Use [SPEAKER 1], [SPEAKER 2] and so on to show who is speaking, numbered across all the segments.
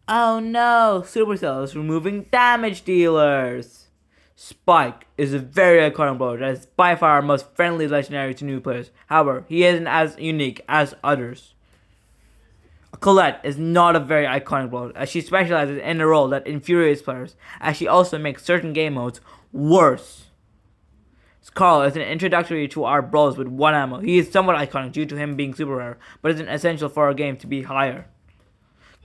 [SPEAKER 1] Oh no, Supercell is removing damage dealers. Spike is a very iconic brawler that is by far our most friendly legendary to new players. However, he isn't as unique as others. Colette is not a very iconic brawler as she specializes in a role that infuriates players, as she also makes certain game modes worse. Carl is an introductory to our brawlers with 1 ammo. He is somewhat iconic due to him being super rare, but isn't essential for our game to be higher.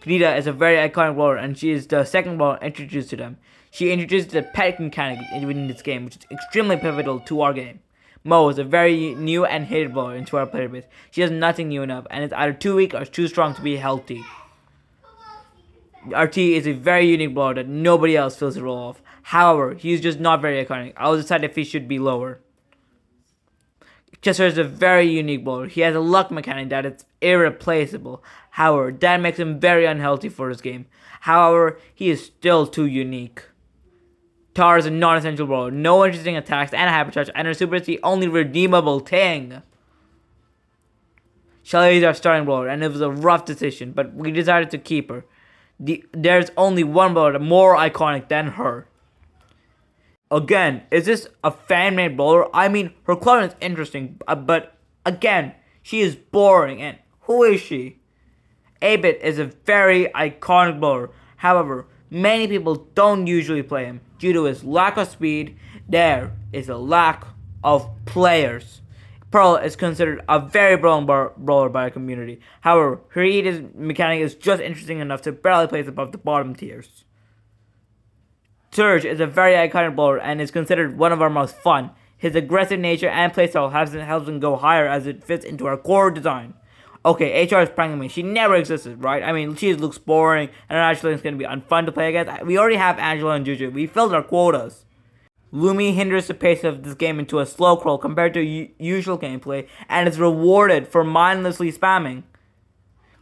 [SPEAKER 1] Krita is a very iconic brawler, and she is the second brawler introduced to them. She introduced the pet mechanic within this game, which is extremely pivotal to our game. Mo is a very new and hated brawler into our player base. She has nothing new enough, and is either too weak or too strong to be healthy. RT is a very unique brawler that nobody else fills the role of. However, he is just not very iconic. I will decide if he should be lower. Chester is a very unique brawler. He has a luck mechanic that is irreplaceable. However, that makes him very unhealthy for this game. However, he is still too unique. Tar is a non-essential brawler. No interesting attacks and a hypercharge, and her super is the only redeemable thing. Shelly is our starting brawler, and it was a rough decision, but we decided to keep her. There's only one brawler more iconic than her. Again, is this a fan-made brawler? I mean, her clone is interesting, but again, she is boring, and who is she? 8-Bit is a very iconic brawler. However, many people don't usually play him due to his lack of speed. There is a lack of players. Pearl is considered a very brawling brawler by our community. However, her ED mechanic is just interesting enough to barely place above the bottom tiers. Surge is a very iconic brawler and is considered one of our most fun. His aggressive nature and playstyle helps him go higher as it fits into our core design. Okay, HR is pranking me. She never existed, right? I mean, she looks boring, and her actually is going to be unfun to play against. We already have Angela and Juju. We filled our quotas. Lumi hinders the pace of this game into a slow crawl compared to usual gameplay, and is rewarded for mindlessly spamming.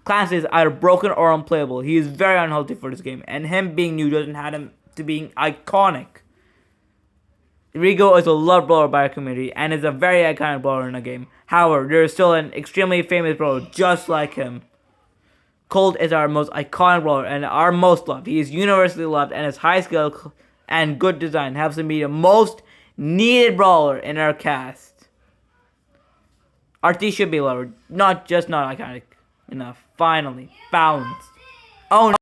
[SPEAKER 1] Clancy is either broken or unplayable. He is very unhealthy for this game, and him being new doesn't have him to being iconic. Rigo is a loved brawler by our community and is a very iconic brawler in the game. However, there is still an extremely famous brawler just like him. Colt is our most iconic brawler and our most loved. He is universally loved, and his high skill and good design helps him be the most needed brawler in our cast. RT should be lower, not iconic enough. Finally, balanced. Oh no.